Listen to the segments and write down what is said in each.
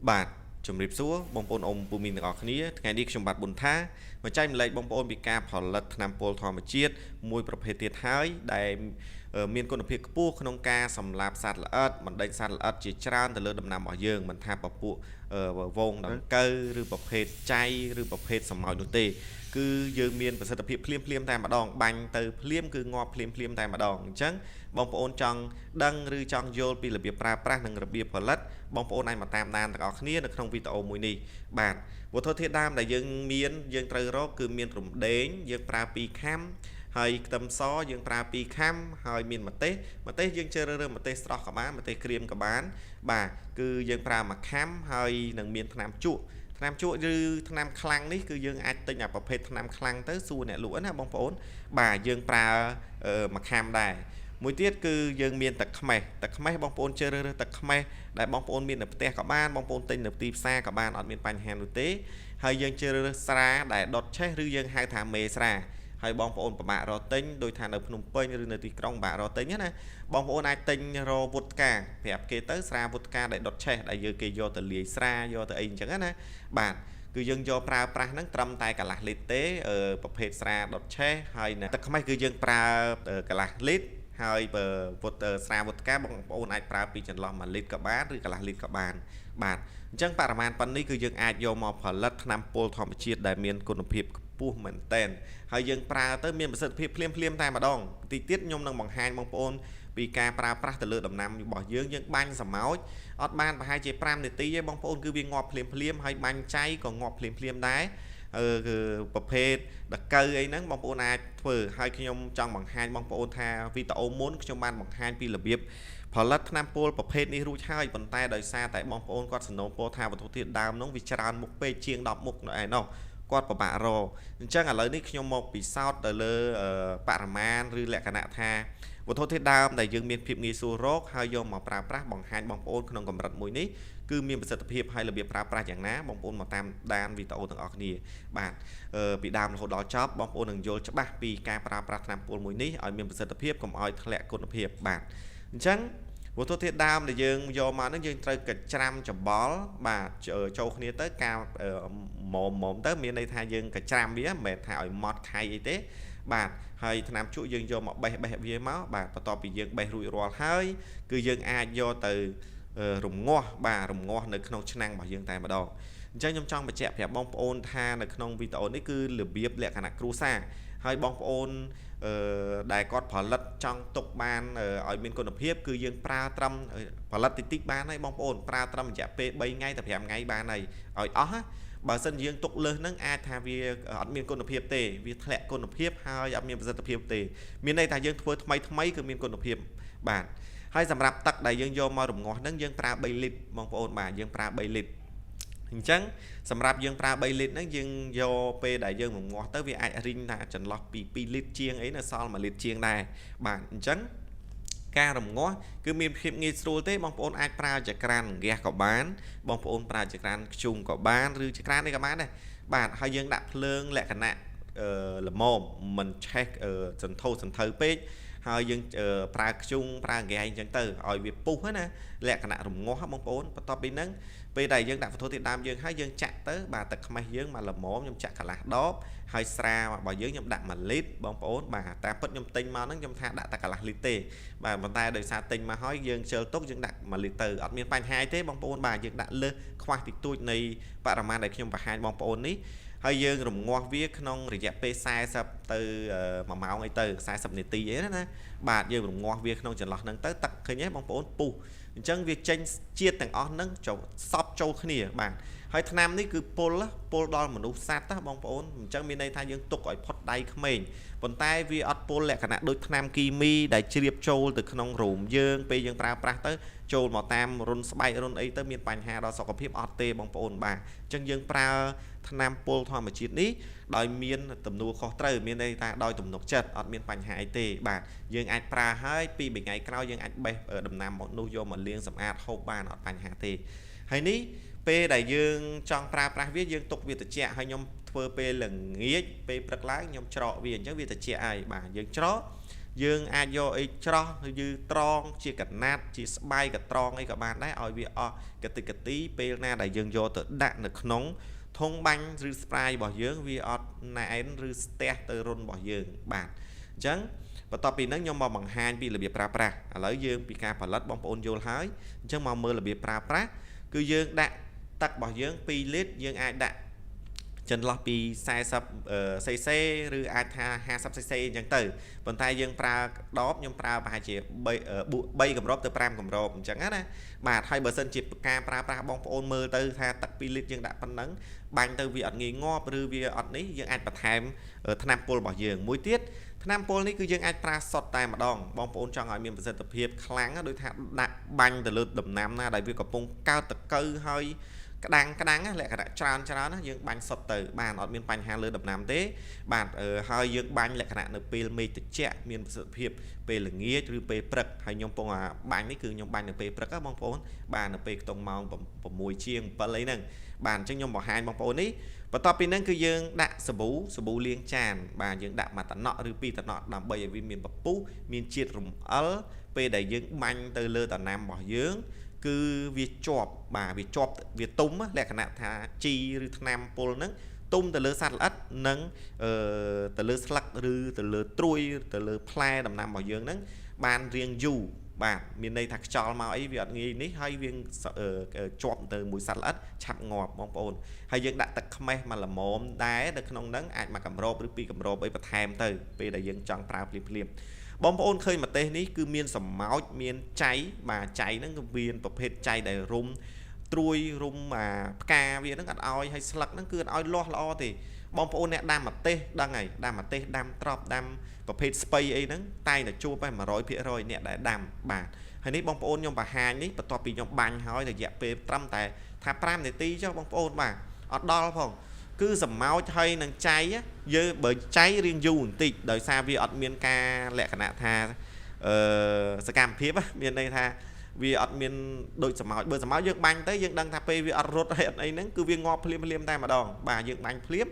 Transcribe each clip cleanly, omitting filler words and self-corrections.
បាទជំរាបសួរបងប្អូនអ៊ំពូមីនទាំងអស់គ្នាថ្ងៃនេះខ្ញុំបាទប៊ុនថាមកចែកម្លែកបងប្អូនពីការផលិតថ្នាំពុលធម្មជាតិមួយប្រភេទទៀតហើយដែលមានគុណភាពខ្ពស់ក្នុងការសម្លាប់សត្វល្អិតបណ្ដេញសត្វល្អិតជាច្រើនទៅលើដំណាំរបស់យើងមិនថាពពួកវងដង្កូវឬប្រភេទចៃឬប្រភេទសម្ោចនោះទេគឺយើងមានប្រសិទ្ធភាពភ្លាមតែម្ដងបាញ់ទៅភ្លាមគឺងាប់ភ្លាមតែម្ដងអញ្ចឹងបងប្អូនចង់ដឹងឬចង់យល់ពីរបៀបប្រើប្រាស់និងរបៀបផលិតបងប្អូនអាចមកតាមដានទាំងអស់គ្នានៅក្នុងវីដេអូមួយនេះបាទវត្ថុធាតុដើមដែលយើងត្រូវរកគឺមានរំដេងយើងប្រើ2ខាំហើយខ្ទឹមសយើងប្រើ2ខាំហើយមានម្ទេសយើងជ្រើសរើសម្ទេសស្រស់ក៏បានម្ទេសក្រៀមក៏បានបាទគឺយើងប្រើ1ខាំហើយនឹងមានថ្នាំជក់ថ្នាំជក់ឬថ្នាំខ្លាំងនេះគឺយើងអាចទិញអាប្រភេទថ្នាំខ្លាំងទៅសួរអ្នកលក់ណាបងប្អូនបាទយើងប្រើ1ខាំដែរមួយទៀតគឺយើងមានទឹកខ្មេះបងប្អូនជ្រើសរើសទឹកខ្មេះដែលបងប្អូនមាននៅផ្ទះក៏បានបងប្អូនទិញនៅទីផ្សារក៏បានអត់មានបញ្ហានោះទេហើយយើងជ្រើសរើសស្រាដែលដុតឆេះឬយើងហៅថាមេស្រាហើយបងប្អូនពិបាករកទិញដោយថានៅភ្នំពេញឬនៅទីក្រុងពិបាករកទិញណាបងប្អូនអាចទិញរវុតកាប្រាប់គេទៅស្រាវុតកាដែលដុតឆេះដែលគេយកទៅលាយស្រាយកទៅអីអញ្ចឹងណាបាទគឺយើងយកប្រើប្រាស់ហ្នឹងត្រឹមតែកន្លះលីត្រទេប្រភេទស្រាដុតឆេះហើយទឹកខ្មេះគឺយើងប្រើកន្លះលីត្រហើយវុតស្រាវុតកាបងប្អូនអាចប្រើពីចន្លោះ1លីត្រក៏បានឬកន្លះលីត្រក៏បានបាទអញ្ចឹងបរិមាណប៉ុណ្នេះគឺយើងអាចយកមកផលិតថ្នាំពុលធម្មជាតិដែលមានគុណភាពខ្ពស់មែនតែនហើយយើងប្រើទៅមានប្រសិទ្ធភាពភ្លាមតែម្ដងតិចទៀតខ្ញុំនឹងបង្ហាញបងប្អូនពីការប្រើប្រាស់ទៅលើដំណាំរបស់យើងបាញ់សម្ោចអត់បានប្រហែលជា5នាទីទេបងប្អូនគឺវាងាប់ភ្លាមហើយបាញ់ចៃក៏ងាប់ភ្លាមដែរគឺប្រភេទដកៅអីហ្នឹងបងប្អូនអាចធ្វើហើយខ្ញុំចង់បង្ហាញបងប្អូនថាវីដេអូមុនខ្ញុំបានបង្ហាញពីរបៀបផលិតថ្នាំពុលប្រភេទនេះរួចហើយប៉ុន្តែដោយសារតែបងប្អូនគាត់សនំពោថាវត្ថុធាតុដើមហ្នឹងវាច្រើនមុខពេកជាង10មុខនៅឯណោះគាត់ពិបាករកអញ្ចឹងឥឡូវនេះខ្ញុំមកពិសោធន៍ទៅលើបរិមាណឬលក្ខណៈថាវត្ថុធាតុដើមដែលយើងមានភាពងាយស្រួលរកហើយយកមកប្រើប្រាស់បង្ហាញបងប្អូនក្នុងកម្រិតមួយនេះគឺមានប្រសិទ្ធភាពហើយរបៀបប្រើប្រាស់យ៉ាងណាបងប្អូនមកតាមដានវីដេអូទាំងអស់គ្នាបាទពីដើមរហូតដល់ចប់បងប្អូននឹងយល់ច្បាស់ពីការប្រើប្រាស់ថ្នាំពុលមួយនេះឲ្យមានប្រសិទ្ធភាពកុំឲ្យធ្លាក់គុណភាពបាទអញ្ចឹងវត្ថុធាតុដើមដែលយើងយកមកហ្នឹងយើងត្រូវកិច្ចច្រាំច្បល់បាទចូលគ្នាទៅការមុំទៅមានន័យថាយើងកិច្ចច្រាំវាមិនមែនថាឲ្យម៉ត់ខៃអីទេបាទហើយថ្នាំជក់យើងយកមកបេះវាមកបាទបន្ទាប់ពីយើងបេះរួចរាល់ហើយគឺយើងអាចយកទៅរងាស់រងាស់នៅក្នុងឆ្នាំងរបស់យើងតែម្ដងអញ្ចឹងខ្ញុំចង់បញ្ជាក់ប្រាប់បងប្អូនថានៅក្នុងវីដេអូនេះគឺរបៀបលក្ខណៈគ្រួសារហើយបងប្អូនដែលគាត់ផលិតចង់ទុកបានឲ្យមានគុណភាពគឺយើងប្រើត្រឹមផលិតតិចបានហើយបងប្អូនប្រើត្រឹមរយៈពេល3ថ្ងៃទៅ5ថ្ងៃបានហើយឲ្យអស់ណាបើសិនយើងទុកលើសហ្នឹងអាចថាវាអត់មានគុណភាពទេវាធ្លាក់គុណភាពហើយអត់មានប្រសិទ្ធភាពទេមានន័យថាយើងធ្វើថ្មីគឺមានគុណភាពបាទហើយសម្រាប់ទឹកដែលយើងយកមករងាស់ហ្នឹងយើងប្រើ3លីត្របងប្អូនបាទយើងប្រើ3លីត្រអញ្ចឹងសម្រាប់យើងប្រើ3លីត្រហ្នឹងយើងយកពេលដែលយើងរងាស់ទៅវាអាចរីងថាចន្លោះពី2លីត្រជាងអីនៅសល់1លីត្រជាងដែរបាទអញ្ចឹងការរងាស់គឺមានភាពងាយស្រួលទេបងប្អូនអាចប្រើចក្រានហ្គាសក៏បានបងប្អូនប្រើចក្រានខ្ជុំក៏បានឬចក្រាននេះក៏បានដែរបាទហើយយើងដាក់ភ្លើងលក្ខណៈល្មមមិនឆេះសន្ធៅពេកហើយយើងប្រើខ្ជុំប្រើហ្គាសអញ្ចឹងទៅឲ្យវាពុះណាលក្ខណៈរងាស់បងប្អូនបន្ទាប់ពីហ្នឹងពេលដែលយើងដាក់វត្ថុធាតុដើមយើងហើយយើងចាក់ទៅបាទទឹកខ្មេះយើងមកល្មមខ្ញុំចាក់កន្លះដបហើយស្រារបស់យើងខ្ញុំដាក់1លីត្របងប្អូនបាទតែពិតខ្ញុំទិញមកហ្នឹងខ្ញុំថាដាក់តែកន្លះលីត្រទេបាទប៉ុន្តែដោយសារទិញមកហើយយើងជិលទុកយើងដាក់1លីត្រទៅអត់មានបញ្ហាទេបងប្អូនបាទយើងដាក់លើសខ្វះតិចតួចនៃបរិមាណដែលខ្ញុំបង្ហាញបងប្អូននេះហើយយើងរងាស់វាក្នុងរយៈពេល40ទៅ1ម៉ោងអីទៅ40នាទីអីណាបាទយើងរងាស់វាក្នុងចន្លោះហ្នឹងទៅទឹកឃើញទេបងប្អូនពុះអញ្ចឹងវាចេញជាតិទាំងអស់ហ្នឹងសប់ចូលគ្នាបាទហើយថ្នាំនេះគឺពុលដល់មនុស្សសត្វបងប្អូនអញ្ចឹងមានន័យថាយើងទុកឲ្យផុតដៃក្មេងប៉ុន្តែវាអត់ពុលលក្ខណៈដូចថ្នាំគីមីដែលជ្រាបចូលទៅក្នុងរោមយើងពេលយើងប្រើប្រាស់ទៅចូលមកតាមរុនស្បែករុនអីទៅមានបញ្ហាដល់សុខភាពអត់ទេបងប្អូនបាទអញ្ចឹងយើងប្រើថ្នាំពុលធម្មជាតិនេះដោយមានទំនួលខុសត្រូវមានន័យថាដោយទំនុកចិត្តអត់មានបញ្ហាអីទេបាទយើងអាចប្រើហើយពី3ថ្ងៃក្រោយយើងអាចបេះដំណាំមកនោះយកមកលាងសម្អាតហូបបានអត់បញ្ហាទេហើយនេះពេលដែលយើងចង់ប្រើប្រាស់វាយើងទុកវាត្រជាក់ហើយខ្ញុំធ្វើពេលល្ងាចពេលព្រឹកឡើងខ្ញុំច្រកវាអញ្ចឹងវាត្រជាក់ហើយបាទយើងច្រក dương ai vô ấy cho như tròn chia cật nát chia bay cật tròn ấy các bạn đấy ở vì cái tí pe na đại dương vô tự đạn được nóng thông banh rư spray bỏ dương vì nãy rư ste từ rôn bỏ dương bạn chẳng vàต่อពីហ្នឹងខ្ញុំមកបង្ហាញពីរបៀបប្រើប្រាស់ឥឡូវយើងពីការផលិតបងប្អូនយល់ហើយអញ្ចឹងមកមើលរបៀបប្រើប្រាស់គឺយើងដាក់ទឹករបស់យើង2លីត្រយើងអាចដាក់ចន្លោះពី40 cc ឬអាចថា50 cc អញ្ចឹងទៅប៉ុន្តែយើងប្រើដបខ្ញុំប្រើប្រហែលជា3កម្របទៅ5កម្របអញ្ចឹងណាបាទហើយបើសិនជាការប្រើប្រាស់បងប្អូនមើលទៅថាទឹក2លីត្រយើងដាក់ប៉ុណ្ណឹងបាញ់ទៅវាអត់ងាយងាប់ឬវាអត់នេះយើងអាចបន្ថែមថ្នាំពុលរបស់យើងមួយទៀតថ្នាំពុលនេះគឺយើងអាចប្រើសុទ្ធតែម្ដងបងប្អូនចង់ឲ្យមានប្រសិទ្ធភាពខ្លាំងដូចថាដាក់បាញ់ទៅលើដំណាំណាដែលវាកំពុងកើតតកៅហើយក្តាំងលក្ខណៈច្រើនណាយើងបាញ់សុទ្ធទៅបានអត់មានបញ្ហាលើដំណាំទេបាទហើយយើងបាញ់លក្ខណៈនៅពេលមេឃត្រជាក់មានប្រសិទ្ធភាពពេលល្ងាចឬពេលព្រឹកហើយខ្ញុំពងបាញ់នេះគឺខ្ញុំបាញ់នៅពេលព្រឹកបងប្អូនបាទនៅពេលខ្ទង់ម៉ោង6ជាង7អីហ្នឹងបាទអញ្ចឹងខ្ញុំបង្ហាញបងប្អូននេះបន្ទាប់ពីហ្នឹងគឺយើងដាក់សាប៊ូលាងចានបាទយើងដាក់មួយតំណក់ឬ2តំណក់ដើម្បីឲ្យវាមានពពុះមានជាតិរំអិលពេលដែលយើងបាញ់ទៅលើដំណាំរបស់យើងគឺវាជាប់បាទវាទុំលក្ខណៈថាជីឬថ្នាំពុលហ្នឹងទុំទៅលើសត្វល្អិតនិងទៅលើស្លឹកឬទៅលើត្រួយទៅលើផ្លែដំណាំរបស់យើងហ្នឹងបានរៀងយូរបាទមានន័យថាខ្យល់មកអីវាអត់ងាយនេះហើយវាជាប់ទៅមួយសត្វល្អិតឆាប់ងាប់បងប្អូនហើយយើងដាក់ទឹកខ្មេះមកល្មមដែរនៅក្នុងហ្នឹងអាច1កម្របឬ2កម្របអីបន្ថែមទៅពេលដែលយើងចង់ប្រើភ្លាមបងប្អូនឃើញម្ទេសនេះគឺមានសម្ោចមានចៃបាទចៃហ្នឹងគឺមានប្រភេទចៃដែលរុំត្រួយរុំផ្កាវាហ្នឹងអត់ឲ្យហើយស្លឹកហ្នឹងគឺអត់ឲ្យលាស់ល្អទេបងប្អូនអ្នកដាំម្ទេសដឹងហើយដាំម្ទេសដាំត្រប់ដាំប្រភេទស្ពៃអីហ្នឹងតែងតែជួបតែ 100% អ្នកដែលដាំបាទហើយនេះបងប្អូនខ្ញុំបង្ហាញនេះបន្ទាប់ពីខ្ញុំបាញ់ហើយរយៈពេលត្រឹមតែថា5នាទីចុះបងប្អូនបាទអត់ដល់ផងគឺសម្ោចហើយនឹងចៃយើងបើចៃរៀងយូរបន្តិចដោយសារវាអត់មានការលក្ខណៈថាសកម្មភាពមានន័យថាវាអត់មានដូចសម្ោចបើសម្ោចយើងបាញ់ទៅយើងដឹងថាពេលវាអត់រត់ហើយអត់អីហ្នឹងគឺវាងាប់ភ្លាមតែម្ដងបាទយើងបាញ់ភ្លាម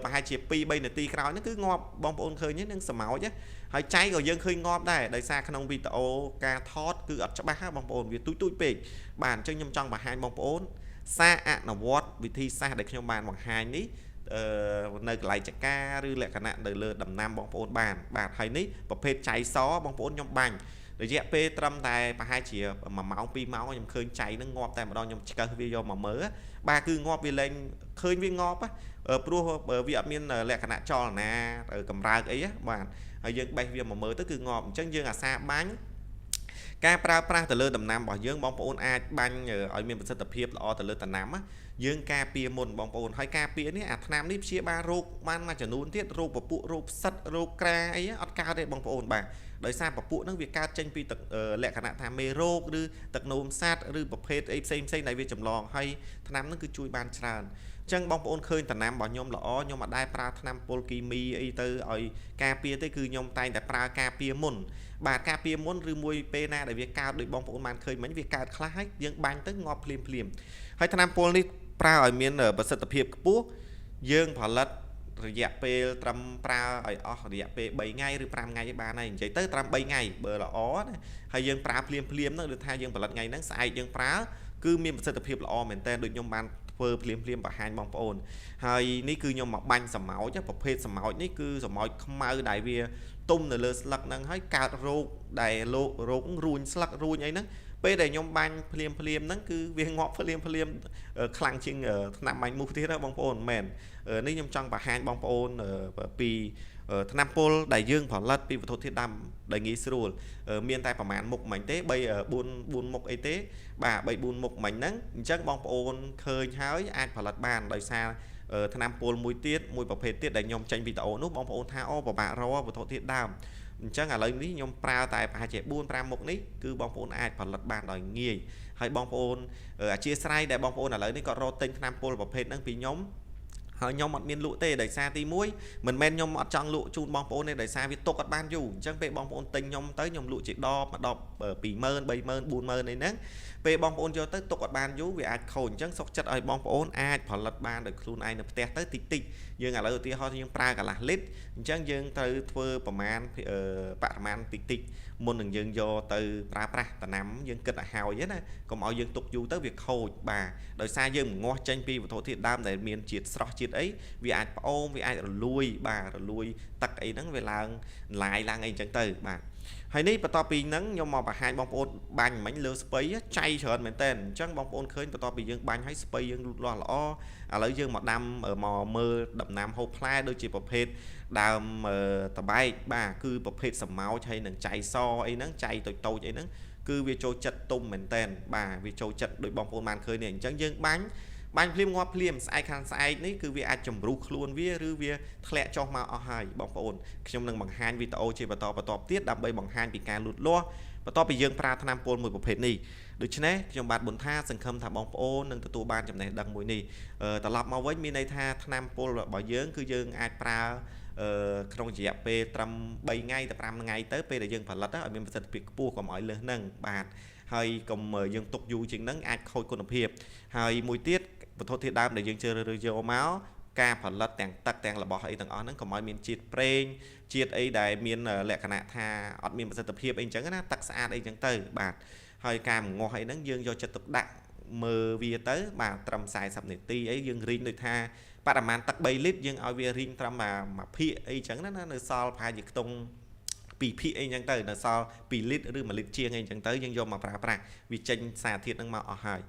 ប្រហែលជា 2-3 នាទីក្រោយហ្នឹងគឺងាប់បងប្អូនឃើញហ្នឹងនឹងសម្ោចហើយចៃក៏យើងឃើញងាប់ដែរដោយសារក្នុងវីដេអូការថតគឺអត់ច្បាស់ហ្នឹងបងប្អូនវាទូចពេកបាទអញ្ចឹងខ្ញុំចង់បង្ហាញបងប្អូនសារអនុវត្តវិធីសាស្ត្រដែលខ្ញុំបានបង្ហាញនេះនៅកន្លែងចកាឬលក្ខណៈនៅលើដំណាំបងប្អូនបានបាទហើយនេះប្រភេទចៃសបងប្អូនខ្ញុំបាញ់រយៈពេលត្រឹមតែប្រហែលជា1ម៉ោង2ម៉ោងខ្ញុំឃើញចៃនឹងងាប់តែម្ដងខ្ញុំឆ្កឹះវាយកមកមើលបាទគឺងាប់វាលែងឃើញវាងាប់ព្រោះវាអត់មានលក្ខណៈចលនាកម្រើកអីបាទហើយយើងបេះវាមកមើលទៅគឺងាប់អញ្ចឹងយើងអាសាបាញ់ការប្រើប្រាស់ទៅលើដំណាំរបស់យើងបងប្អូនអាចបាញ់ឲ្យមានប្រសិទ្ធភាពល្អទៅលើដំណាំយើងការពារមុនបងប្អូនហើយការពារនេះអាថ្នាំនេះព្យាបាលរោគបានមួយចំនួនទៀតរោគពពួករោគផ្សិតរោគក្រាអីអត់កើតទេបងប្អូនបាទដោយសារពពួកហ្នឹងវាកើតចេញពីលក្ខណៈថាមេរោគឬទឹកនោមសត្វឬប្រភេទអីផ្សេងដែលវាចម្លងហើយថ្នាំហ្នឹងគឺជួយបានច្រើនអញ្ចឹងបងប្អូនឃើញដំណាំរបស់ខ្ញុំល្អខ្ញុំអត់ដែរប្រើថ្នាំពុលគីមីអីទៅឲ្យការពារទេគឺខ្ញុំតែងតែប្រើការពារមុនបាទការពារមុនឬមួយពេលណាដែលវាកើតដោយបងប្អូនបានឃើញមិញវាកើតខ្លះហើយយើងបាញ់ទៅងាប់ភ្លាមហើយថ្នាំពុលនេះប្រើឲ្យមានប្រសិទ្ធភាពខ្ពស់យើងផលិតរយៈពេលត្រឹមប្រើឲ្យអស់រយៈពេល3ថ្ងៃឬ5ថ្ងៃបានហើយនិយាយទៅត្រឹម3ថ្ងៃបើល្អណាហើយយើងប្រើភ្លាមហ្នឹងដូចថាយើងផលិតថ្ងៃហ្នឹងស្អែកយើងប្រើគឺមានប្រសិទ្ធភាពល្អមែនតើដូចខ្ញុំបានធ្វើភ្លាមបង្ហាញបងប្អូនហើយនេះគឺខ្ញុំមកបាញ់សម្ោចប្រភេទសម្ោចនេះគឺសម្ោចខ្មៅដែលវាទុំនៅលើស្លឹកហ្នឹងហើយកើតរោគដែលរោគរួញស្លឹករួញអីហ្នឹងពេលដែលខ្ញុំបាញ់ភ្លាមហ្នឹងគឺវាងាប់ភ្លាមខ្លាំងជាងថ្នាំបាញ់មូសទៀតណាបងប្អូនមែននេះខ្ញុំចង់បង្ហាញបងប្អូនពីថ្នាំពុលដែលយើងផលិតពីវត្ថុធាតុដើមដែលងាយស្រួលមានតែប្រហែលមុខមិញទេ4មុខអីទេបាទ3-4មុខមិញហ្នឹងអញ្ចឹងបងប្អូនឃើញហើយអាចផលិតបានដោយសារថ្នាំពុលមួយប្រភេទទៀតដែលខ្ញុំចេញវីដេអូនោះបងប្អូនថាអូពិបាករកវត្ថុធាតុដើមអញ្ចឹងឥឡូវនេះខ្ញុំប្រើតែប្រហែលជា 4-5 មុខនេះគឺបងប្អូនអាចផលិតបានដោយងាយហើយបងប្អូនអធិស្ឋានដែលបងប្អូនឥឡូវនេះក៏រកទិញថ្នាំពុលប្រភេទហ្នឹងពីខ្ញុំ ហើយខ្ញុំអត់មានលក់ទេដោយសារទី1មិនមែនខ្ញុំអត់ចង់លក់ជូនបងប្អូនទេដោយសារវាទុកអត់បានយូរអញ្ចឹងពេលបងប្អូនទិញខ្ញុំទៅខ្ញុំលក់ជាដបមួយដប20000 30000 40000អីហ្នឹងពេលបងប្អូនយកទៅទុកអត់បានយូរវាអាចខូចអញ្ចឹងសុខចិត្តឲ្យបងប្អូនអាចផលិតបានដោយខ្លួនឯងនៅផ្ទះទៅតិចតិចយើងឥឡូវឧទាហរណ៍យើងប្រើកន្លះលីត្រអញ្ចឹងយើងត្រូវធ្វើប្រមាណបរិមាណតិចតិចមុននឹងយើងយកទៅប្រើប្រាស់ដំណាំយើងគិតឲ្យហើយណាកុំឲ្យយើងទុកយូរទៅវាខូចបាទដោយសារយើងងាស់ចេញពីវត្ថុធាតុដើមដែលមានជាតិស្រស់ជាតិអីវាអាចផ្អូមវាអាចរលួយបាទរលួយទឹកអីហ្នឹងវាឡើងឡាយឡើងអីចឹងទៅបាទហើយនេះបន្ទាប់ពីហ្នឹងខ្ញុំមកបង្ហាញបងប្អូនបាញ់មិញលើស្ពៃចៃច្រើនមែនតើអញ្ចឹងបងប្អូនឃើញបន្ទាប់ពីយើងបាញ់ឲ្យស្ពៃយើងលូតលាស់ល្អឥឡូវយើងមកដាំមកមើលដំណាំហូបផ្លែដូចជាប្រភេទដើមតបែកបាទគឺប្រភេទសម្ោចហើយនឹងចៃសអីហ្នឹងចៃតូចតូចអីហ្នឹងគឺវាចូលចិត្តទុំមែនតើបាទវាចូលចិត្តដូចបងប្អូនបានឃើញនេះអញ្ចឹងយើងបាញ់ភ្លាមងាប់ភ្លាមស្អែកខាងស្អែកនេះគឺវាអាចជំរុះខ្លួនវាឬវាធ្លាក់ចុះមកអស់ហើយបងប្អូនខ្ញុំនឹងបង្ហាញវីដេអូជាបន្តទៀតដើម្បីបង្ហាញពីការលូតលាស់បន្ទាប់ពីយើងប្រើថ្នាំពុលមួយប្រភេទនេះដូច្នេះខ្ញុំបាទប៊ុនថាសង្ឃឹមថាបងប្អូននឹងទទួលបានចំណេះដឹងមួយនេះត្រឡប់មកវិញមានន័យថាថ្នាំពុលរបស់យើងគឺយើងអាចប្រើក្នុងរយៈពេលត្រឹម3ថ្ងៃទៅ5ថ្ងៃទៅពេលដែលយើងផលិតឲ្យមានប្រសិទ្ធភាពខ្ពស់កុំឲ្យលើសហ្នឹងបាទហើយកុំយើងទុកយូរជាងហ្នឹងអាចខូចគុណភាពហើយមួយទៀតវត្ថុធាតុដើមដែលយើងជ្រើសរើសយកមកការផលិតទាំងទឹកទាំងរបស់អីទាំងអស់ហ្នឹងកុំឲ្យមានជាតិប្រេងជាតិអីដែលមានលក្ខណៈថាអត់មានប្រសិទ្ធភាពអីចឹងណាទឹកស្អាតអីចឹងទៅបាទហើយការងាស់អីហ្នឹងយើងយកចិត្តទុកដាក់មើលវាទៅបាទត្រឹម40នាទីអីយើងរីងដូចថាបរិមាណទឹក3លីត្រយើងឲ្យវារីងត្រឹមមួយភាគអីចឹងណានៅសល់ប្រហែលជាខ្ទង់2ភាគអីចឹងទៅនៅសល់2លីត្រឬ1លីត្រជាងអីចឹងទៅយើងយកមកប្រើប្រាស់វាចេញសារធាតុហ្នឹងមកអស់ហើយ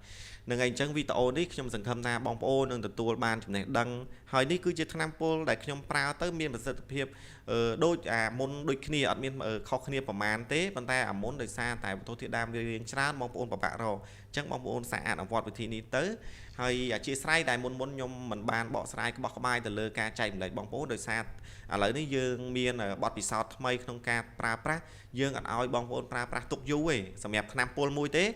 នឹងអីចឹងវីដេអូនេះខ្ញុំសង្ឃឹមថាបងប្អូននឹងទទួលបានចំណេះដឹងហើយនេះគឺជាថ្នាំពុលដែលខ្ញុំប្រើទៅមានប្រសិទ្ធភាពដូចអាមុនដូចគ្នាអត់មានខុសគ្នាប្រមាណទេប៉ុន្តែអាមុនដោយសារតែវត្ថុធាតុដើមវារៀងច្រើនបងប្អូនពិបាករកអញ្ចឹងបងប្អូនសាកអនុវត្តវិធីនេះទៅហើយអធិស្ឋានដែលមុនខ្ញុំមិនបានបកស្រាយក្បោះក្បាយទៅលើការចែកម្លែកបងប្អូនដោយសារឥឡូវនេះយើងមានបទពិសោធន៍ថ្មីក្នុងការប្រើប្រាស់យើងអត់ឲ្យបងប្អូនប្រើប្រាស់ទុកយូរទេសម្រាប់ថ្នាំពុលមួយទេ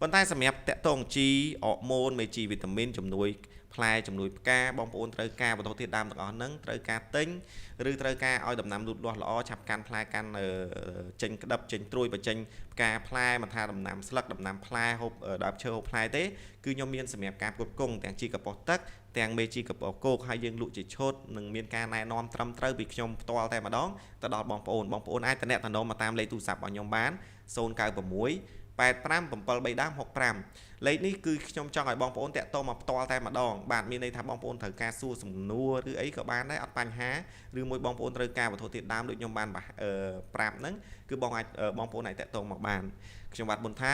ប៉ុន្តែសម្រាប់តាក់ទងជីអរម៉ូនមេជីវីតាមីនជំនួយផ្លែជំនួយផ្កាបងប្អូនត្រូវការវត្ថុធាតុដើមទាំងអស់ហ្នឹងត្រូវការទិញឬត្រូវការឲ្យដំណាំលូតលាស់ល្អឆាប់កាន់ផ្លែកាន់ចេញក្តឹបចេញត្រួយបញ្ចេញផ្កាផ្លែមិនថាដំណាំស្លឹកដំណាំផ្លែហូបដើមឈើហូបផ្លែទេគឺខ្ញុំមានសម្រាប់ការផ្គត់ផ្គង់ទាំងជីកប៉ុស្ទឹកទាំងមេជីកប៉ុស្គោកហើយយើងលក់ជាឈុតនិងមានការណែនាំត្រឹមត្រូវពីខ្ញុំផ្ទាល់តែម្ដងទៅដល់បងប្អូនអាចតំណែងមកតាមលេខទូរស័ព្ទរបស់ខ្ញុំបាន096 857365លេខនេះគឺខ្ញុំចង់ឲ្យបងប្អូនតាក់ទងមកផ្ទាល់តែម្ដងបាទមានន័យថាបងប្អូនត្រូវការសួរសំណួរឬអីក៏បានដែរអត់បញ្ហាឬមួយបងប្អូនត្រូវការវត្ថុធាតុដើមដូចខ្ញុំបានប្រាប់ហ្នឹងគឺបងប្អូនអាចតាក់ទងមកបានខ្ញុំបាទប៊ុនថា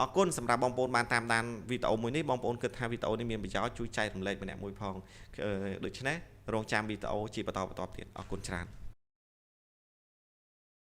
អរគុណសម្រាប់បងប្អូនបានតាមដានវីដេអូមួយនេះបងប្អូនគិតថាវីដេអូនេះមានប្រយោជន៍ជួយចែករំលែកម្នាក់មួយផងដូច្នេះរងចាំវីដេអូជាបន្តទៀតអរគុណច្រើន